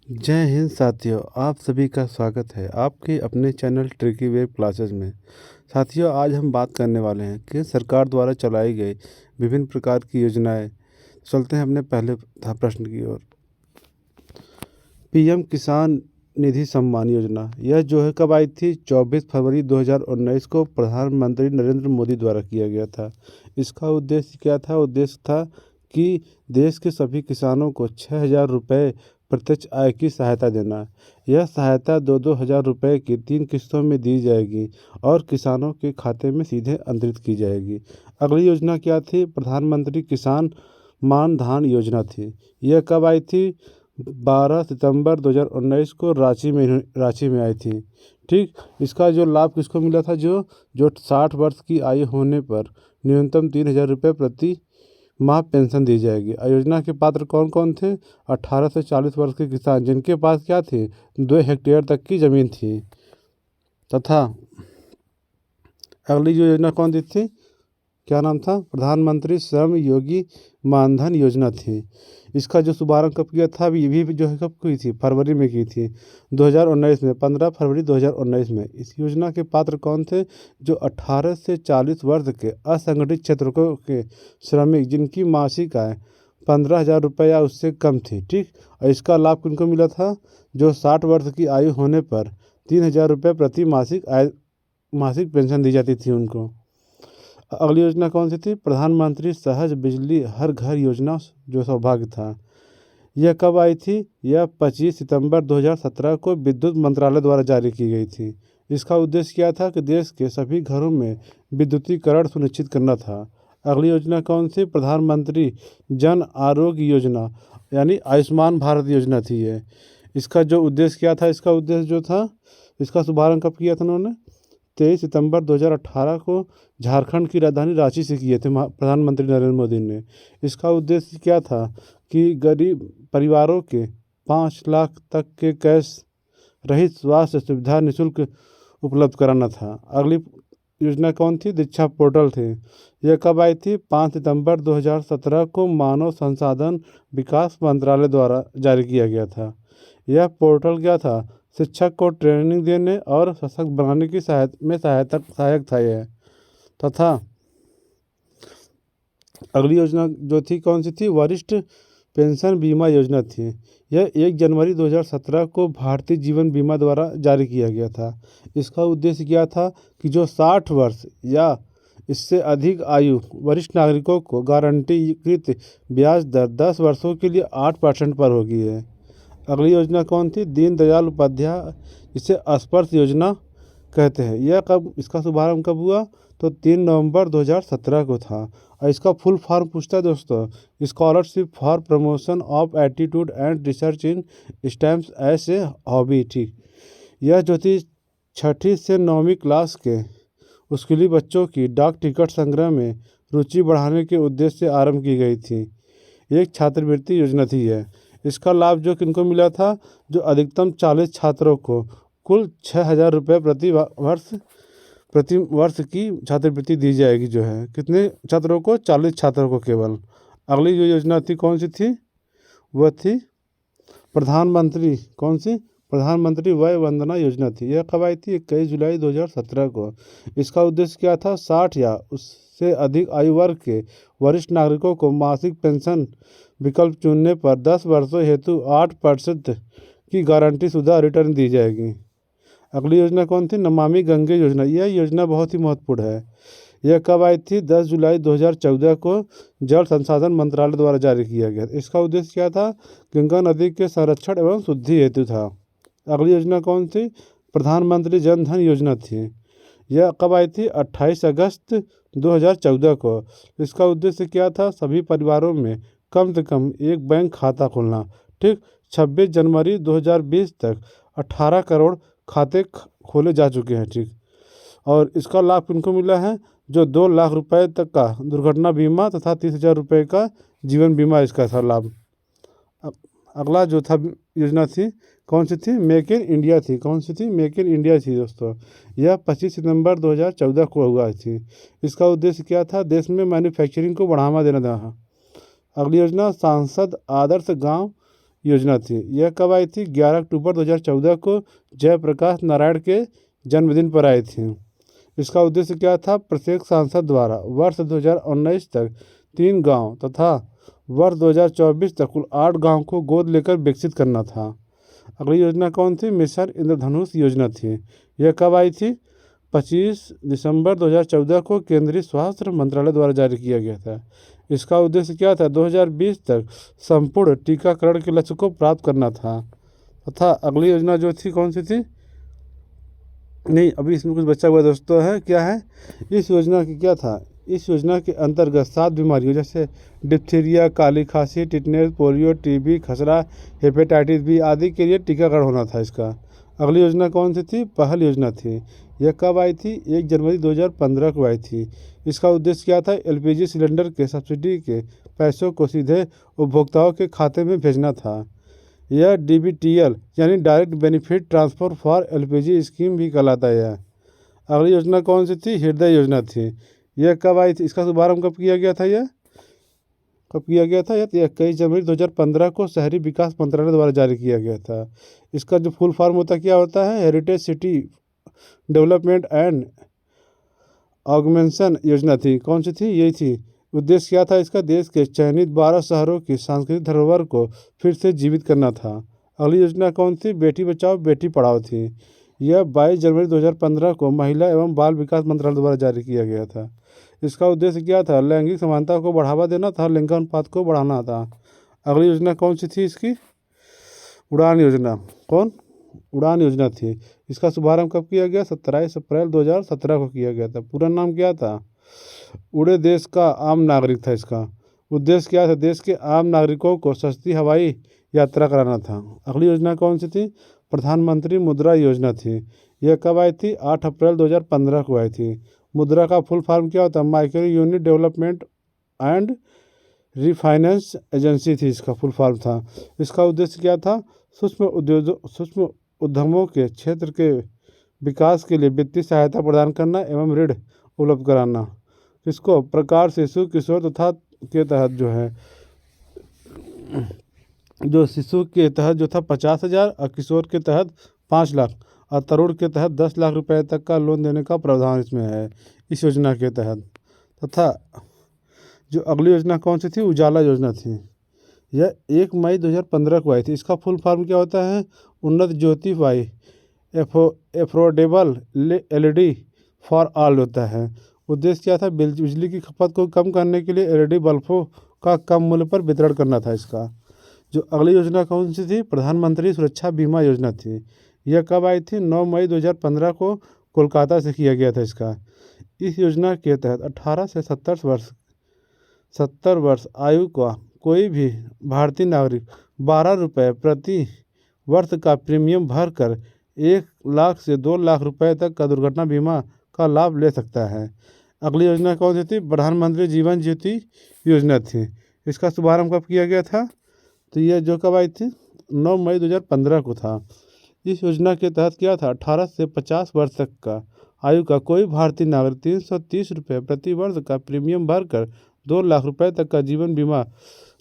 जय हिंद साथियों, आप सभी का स्वागत है आपके अपने चैनल ट्रिकी वेब क्लासेस में। साथियों, आज हम बात करने वाले हैं कि सरकार द्वारा चलाई गई विभिन्न प्रकार की योजनाएं। चलते हैं अपने पहले प्रश्न की ओर। पीएम किसान निधि सम्मान योजना, यह जो है कब आई थी? 24 फरवरी 2019 को प्रधानमंत्री नरेंद्र मोदी द्वारा किया गया था। इसका उद्देश्य क्या था? उद्देश्य था कि देश के सभी किसानों को 6,000 रुपये प्रत्यक्ष आय की सहायता देना। यह सहायता 2-2 हज़ार रुपये की 3 किस्तों में दी जाएगी और किसानों के खाते में सीधे अंतरित की जाएगी। अगली योजना क्या थी? प्रधानमंत्री किसान मान धन योजना थी। यह कब आई थी? 12 सितंबर 2019 को रांची में आई थी। ठीक, इसका जो लाभ किसको मिला था? जो 60 वर्ष की आयु होने पर न्यूनतम 3,000 रुपये प्रति माह पेंशन दी जाएगी। योजना के पात्र कौन कौन थे? 18 से 40 वर्ष के किसान जिनके पास क्या थी? 2 हेक्टेयर तक की ज़मीन थी। तथा अगली जो योजना कौन सी थी? क्या नाम था? प्रधानमंत्री श्रम योगी मानधन योजना थी। इसका जो शुभारंभ कब किया था? ये भी जो है कब की थी? फरवरी में की थी, 2019 में, 15 फरवरी 2019 में। इस योजना के पात्र कौन थे? जो 18 से 40 वर्ष के असंगठित क्षेत्रों के श्रमिक जिनकी मासिक आय 15,000 रुपये या उससे कम थी। ठीक, और इसका लाभ किनको मिला था? जो 60 वर्ष की आयु होने पर 3,000 रुपये प्रति मासिक पेंशन दी जाती थी उनको। अगली योजना कौन सी थी? प्रधानमंत्री सहज बिजली हर घर योजना, जो सौभाग्य था। यह कब आई थी? यह 25 सितंबर 2017 को विद्युत मंत्रालय द्वारा जारी की गई थी। इसका उद्देश्य क्या था? कि देश के सभी घरों में विद्युतीकरण सुनिश्चित करना था। अगली योजना कौन सी? प्रधानमंत्री जन आरोग्य योजना, यानी आयुष्मान भारत योजना थी ये। इसका जो उद्देश्य क्या था? इसका उद्देश्य जो था, इसका शुभारंभ कब किया था उन्होंने? 23 सितंबर 2018 को झारखंड की राजधानी रांची से किए थे प्रधानमंत्री नरेंद्र मोदी ने। इसका उद्देश्य क्या था? कि गरीब परिवारों के 5 लाख तक के कैश रहित स्वास्थ्य सुविधा निःशुल्क उपलब्ध कराना था। अगली योजना कौन थी? दीक्षा पोर्टल थे। यह कब आई थी? 5 सितंबर 2017 को मानव संसाधन विकास मंत्रालय द्वारा जारी किया गया था। यह पोर्टल क्या था? शिक्षक को ट्रेनिंग देने और सशक्त बनाने की सहायक था यह। तथा अगली योजना जो थी कौन सी थी? वरिष्ठ पेंशन बीमा योजना थी। यह 1 जनवरी 2017 को भारतीय जीवन बीमा द्वारा जारी किया गया था। इसका उद्देश्य क्या था? कि जो 60 वर्ष या इससे अधिक आयु वरिष्ठ नागरिकों को गारंटीकृत ब्याज दर 10 वर्षों के लिए 8% पर होगी है। अगली योजना कौन थी? दीनदयाल उपाध्याय, जिसे स्पर्श योजना कहते हैं। यह कब, इसका शुभारंभ कब हुआ? तो 3 नवंबर 2017 को था। और इसका फुल फॉर्म पूछता है दोस्तों, scholarship for promotion of attitude and research in stems as a hobby. ठीक, यह जो थी 6ठी से 9वीं क्लास के स्कूली बच्चों की डाक टिकट संग्रह में रुचि बढ़ाने के उद्देश्य से आरंभ की गई थी। एक छात्रवृत्ति योजना थी यह। इसका लाभ जो किनको मिला था? जो अधिकतम 40 छात्रों को कुल 6,000 रुपये प्रति वर्ष की छात्रवृत्ति दी जाएगी। जो है कितने छात्रों को? 40 छात्रों को केवल। अगली जो योजना थी कौन सी थी? वह थी प्रधानमंत्री, कौन सी? प्रधानमंत्री वय वंदना योजना थी। यह कब आई थी? 21 जुलाई 2017 को। इसका उद्देश्य क्या था? 60 या उससे अधिक आयु वर्ग के वरिष्ठ नागरिकों को मासिक पेंशन विकल्प चुनने पर 10 वर्षों हेतु 8% की गारंटी शुदा रिटर्न दी जाएगी। अगली योजना कौन थी? नमामि गंगे योजना। यह योजना बहुत ही महत्वपूर्ण है। यह कब आई थी? 10 जुलाई 2014 को जल संसाधन मंत्रालय द्वारा जारी किया गया। इसका उद्देश्य क्या था? गंगा नदी के संरक्षण एवं शुद्धि हेतु था। अगली योजना कौन थी? प्रधानमंत्री जन धन योजना थी। यह कब आई थी? 28 अगस्त 2014 को। इसका उद्देश्य क्या था? सभी परिवारों में कम से कम एक बैंक खाता खोलना। ठीक, 26 जनवरी 2020 तक 18 करोड़ खाते खोले जा चुके हैं। ठीक, और इसका लाभ किनको मिला है? जो 2 लाख रुपए तक का दुर्घटना बीमा तथा 30,000 रुपये का जीवन बीमा, इसका था लाभ। अगला जो था योजना थी कौन सी थी? मेक इन इंडिया थी। कौन सी थी? मेक इन इंडिया थी दोस्तों। यह 25 सितंबर 2014 को हुआ थी। इसका उद्देश्य क्या था? देश में मैन्युफैक्चरिंग को बढ़ावा देना था। अगली योजना सांसद आदर्श गांव योजना थी। यह कब आई थी? 11 अक्टूबर 2014 को जयप्रकाश नारायण के जन्मदिन पर आई थी। इसका उद्देश्य क्या था? प्रत्येक सांसद द्वारा वर्ष 2019 तक 3 गांव तथा वर्ष 2024 तक कुल 8 गांव को गोद लेकर विकसित करना था। अगली योजना कौन थी? मिशन इंद्रधनुष योजना थी। यह कब आई थी? 25 दिसंबर 2014 को केंद्रीय स्वास्थ्य मंत्रालय द्वारा जारी किया गया था। इसका उद्देश्य क्या था? 2020 तक संपूर्ण टीकाकरण के लक्ष्य को प्राप्त करना था। तथा अगली योजना जो थी कौन सी थी? नहीं, अभी इसमें कुछ बचा हुआ दोस्तों है। क्या है इस योजना की? क्या था? इस योजना के अंतर्गत 7 बीमारियों जैसे डिप्थीरिया, काली खांसी, टिटनेस, पोलियो, टीबी, खसरा, हेपेटाइटिस बी आदि के लिए टीकाकरण होना था इसका। अगली योजना कौन सी थी? पहल योजना थी। यह कब आई थी? 1 जनवरी 2015 को आई थी। इसका उद्देश्य क्या था? एलपीजी सिलेंडर के सब्सिडी के पैसों को सीधे उपभोक्ताओं के खाते में भेजना था। यह डीबीटीएल यानी direct benefit transfer for LPG scheme भी कहलाता है यह। अगली योजना कौन सी थी? हृदय योजना थी। यह कब आई थी? इसका शुभारंभ कब किया गया था? यह कब किया गया था? यह 21 जनवरी 2015 को शहरी विकास मंत्रालय द्वारा जारी किया गया था। इसका जो फुल फॉर्म होता क्या होता है? हेरिटेज सिटी डेवलपमेंट एंड ऑगमेंशन योजना थी। कौन सी थी? यही थी। उद्देश्य क्या था इसका? देश के चयनित 12 शहरों की सांस्कृतिक धरोहर को फिर से जीवित करना था। अगली योजना कौन थी? बेटी बचाओ बेटी पढ़ाओ थी। यह 22 जनवरी 2015 को महिला एवं बाल विकास मंत्रालय द्वारा जारी किया गया था। इसका उद्देश्य क्या था? लैंगिक समानता को बढ़ावा देना था, लिंग अनुपात को बढ़ाना था। अगली योजना कौन सी थी इसकी? उड़ान योजना। कौन? उड़ान योजना थी। इसका शुभारंभ कब किया गया? 27 अप्रैल 2017 को किया गया था। पूरा नाम क्या था? उड़े देश का आम नागरिक था इसका। उद्देश्य क्या था? देश के आम नागरिकों को सस्ती हवाई यात्रा कराना था। अगली योजना कौन सी थी? प्रधानमंत्री मुद्रा योजना थी। यह कब आई थी? 8 अप्रैल 2015 को आई थी। मुद्रा का फुल फॉर्म क्या होता है? Micro unit development and refinance agency थी इसका फुल फॉर्म था। इसका उद्देश्य क्या था? सूक्ष्म उद्यमों के क्षेत्र के विकास के लिए वित्तीय सहायता प्रदान करना एवं ऋण उपलब्ध कराना। किसको? प्रकार शिशु किशोर तथा के तहत जो है जो शिशु के तहत जो था 50,000 और किशोर के तहत 5 लाख और तरुण के तहत 10 लाख रुपए तक का लोन देने का प्रावधान इसमें है इस योजना के तहत। तथा जो अगली योजना कौन सी थी? उजाला योजना थी। यह 1 मई 2015 को आई थी। इसका फुल फॉर्म क्या होता है? Unnat Jyoti by affordable LED for all होता है। उद्देश्य क्या था? बिजली की खपत को कम करने के लिए एलईडी बल्बों का कम मूल्य पर वितरण करना था इसका। जो अगली योजना कौन सी थी? प्रधानमंत्री सुरक्षा बीमा योजना थी। यह कब आई थी? 9 मई 2015 को कोलकाता से किया गया था इसका। इस योजना के तहत 18 से 70 वर्ष आयु का कोई भी भारतीय नागरिक 12 रुपये प्रति वर्ष का प्रीमियम भरकर 1 लाख से 2 लाख रुपए तक का दुर्घटना बीमा का लाभ ले सकता है। अगली योजना कौन सी थी? प्रधानमंत्री जीवन ज्योति योजना थी। इसका शुभारंभ कब किया गया था? तो यह जो कब आई थी? 9 मई 2015 को था। इस योजना के तहत क्या था? 18 से 50 वर्ष तक का आयु का कोई भारतीय नागरिक 330 रुपये प्रति वर्ष का प्रीमियम भरकर 2 लाख रुपए तक का जीवन बीमा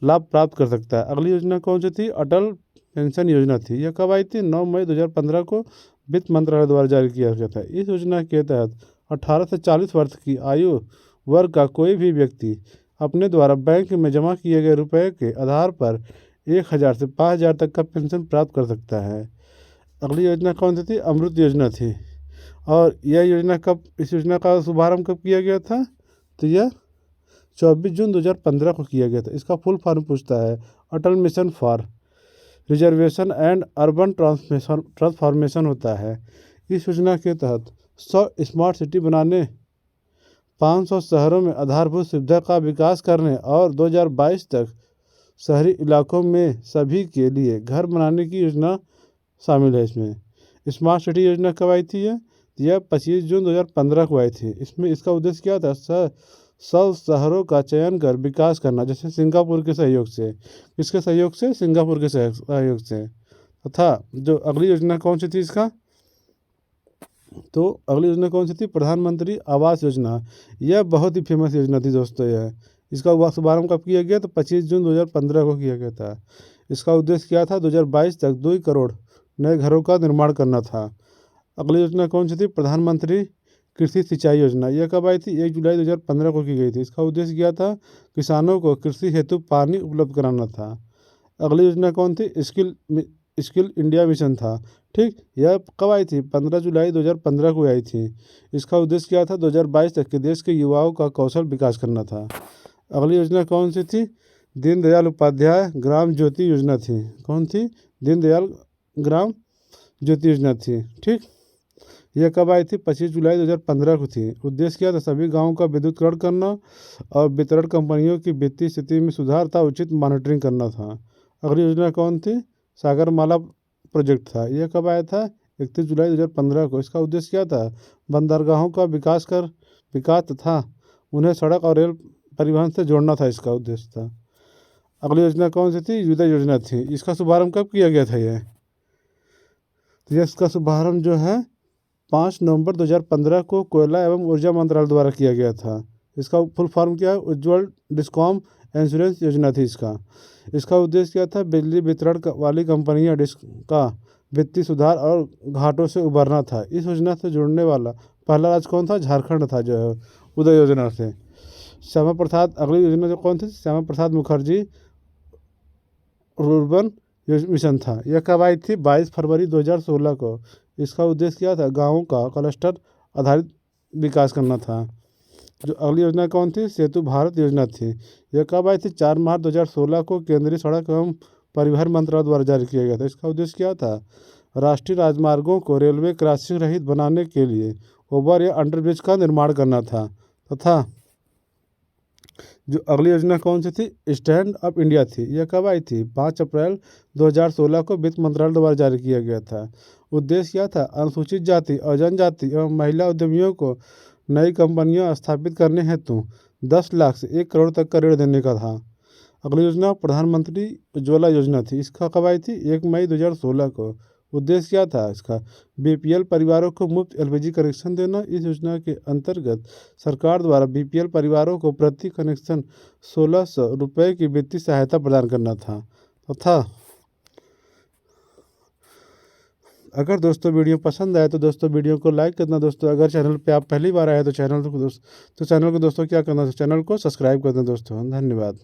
लाभ प्राप्त कर सकता है। अगली योजना कौन सी थी? अटल पेंशन योजना थी। यह कब आई थी? 9 मई 2015 को वित्त मंत्रालय द्वारा जारी किया गया था। इस योजना के तहत 18 से 40 वर्ष की आयु वर्ग का कोई भी व्यक्ति अपने द्वारा बैंक में जमा किए गए रुपए के आधार पर 1,000 से 5,000 तक का पेंशन प्राप्त कर सकता है। अगली योजना कौन सी थी? अमृत योजना थी। और यह योजना कब, इस योजना का शुभारंभ कब किया गया था? तो यह 24 जून 2015 को किया गया था। इसका फुल फॉर्म पूछता है Atal mission for reservation and urban transformation होता है। इस योजना के तहत 100 स्मार्ट सिटी बनाने, 500 शहरों में आधारभूत सुविधा का विकास करने और 2022 तक शहरी इलाकों में सभी के लिए घर बनाने की योजना शामिल है इसमें। स्मार्ट सिटी योजना कब आई थी? यह 25 जून 2015 को आई थी। इसमें इसका उद्देश्य क्या था? 100 शहरों का चयन कर विकास करना, जैसे सिंगापुर के सहयोग से। किसके सहयोग से? सिंगापुर के सहयोग से। तथा जो अगली योजना कौन सी थी इसका? तो अगली योजना कौन सी थी? प्रधानमंत्री आवास योजना। यह बहुत ही फेमस योजना थी दोस्तों। यह इसका शुभारंभ कब किया गया? तो 25 जून 2015 को किया गया था। इसका उद्देश्य क्या था? 2022 तक 2 करोड़ नए घरों का निर्माण करना था। अगली योजना कौन सी थी? प्रधानमंत्री कृषि सिंचाई योजना। यह कब आई थी? 1 जुलाई 2015 को की गई थी। इसका उद्देश्य क्या था? किसानों को कृषि हेतु पानी उपलब्ध कराना था। अगली योजना कौन थी? स्किल इंडिया मिशन था। ठीक, यह कब आई थी? 15 जुलाई 2015 को आई थी। इसका उद्देश्य क्या था? 2022 तक के देश के युवाओं का कौशल विकास करना था। अगली योजना कौन सी थी? दीनदयाल उपाध्याय ग्राम ज्योति योजना थी। कौन थी? दीनदयाल ग्राम ज्योति योजना थी। ठीक, यह कब आई थी? 25 जुलाई 2015 को थी। उद्देश्य क्या था? सभी गाँवों का विद्युतीकरण करना और वितरण कंपनियों की वित्तीय स्थिति में सुधार था, उचित मॉनिटरिंग करना था। अगली योजना कौन थी? सागरमाला प्रोजेक्ट था। यह कब आया था? 31 जुलाई 2015 को। इसका उद्देश्य क्या था? बंदरगाहों का विकास तथा उन्हें सड़क और रेल परिवहन से जोड़ना था, इसका उद्देश्य था। अगली योजना कौन सी थी? युद्ध योजना थी। इसका शुभारंभ कब किया गया था? यह तो इसका शुभारंभ जो है 5 नवंबर 2015 को कोयला एवं ऊर्जा मंत्रालय द्वारा किया गया था। इसका फुल फॉर्म क्या है? उज्ज्वल डिस्कॉम इंश्योरेंस योजना थी इसका उद्देश्य क्या था? बिजली वितरण वाली कंपनियां का वित्तीय सुधार और घाटों से उबरना था। इस योजना से जुड़ने वाला पहला राज्य कौन था? झारखंड था, जो है उदय योजना से। श्यामा प्रसाद, अगली योजना जो कौन थी? श्यामा प्रसाद मुखर्जी रूर्बन मिशन था। यह कब आई थी? 22 फरवरी 2016 को। इसका उद्देश्य क्या था? गाँवों का क्लस्टर आधारित विकास करना था। जो अगली योजना कौन थी? सेतु भारत योजना थी। यह कब आई थी? 4 मार्च 2016 को केंद्रीय सड़क एवं परिवहन मंत्रालय द्वारा जारी किया गया था। इसका उद्देश्य क्या था? राष्ट्रीय राजमार्गों को रेलवे क्रॉसिंग रहित बनाने के लिए ओवर या अंडरब्रिज का निर्माण करना था तथा जो अगली योजना कौन सी थी? स्टैंड अप इंडिया थी। यह कब आई थी? 5 अप्रैल 2016 को वित्त मंत्रालय द्वारा जारी किया गया था। उद्देश्य क्या था? अनुसूचित जाति और जनजाति एवं महिला उद्यमियों को नई कंपनियां स्थापित करने हेतु 10 लाख से 1 करोड़ तक का ऋण देने का था। अगली योजना प्रधानमंत्री उज्ज्वला योजना थी। इसका कब आई थी? 1 मई 2016 को। उद्देश्य क्या था इसका? बीपीएल परिवारों को मुफ्त एलपीजी कनेक्शन देना। इस योजना के अंतर्गत सरकार द्वारा बीपीएल परिवारों को प्रति कनेक्शन 1600 रुपये की वित्तीय सहायता प्रदान करना था तथा अगर दोस्तों वीडियो पसंद आए तो दोस्तों वीडियो को लाइक करना। दोस्तों अगर चैनल पे आप पहली बार आए तो चैनल को दोस्तों क्या करना? चैनल को सब्सक्राइब करना। दोस्तों धन्यवाद।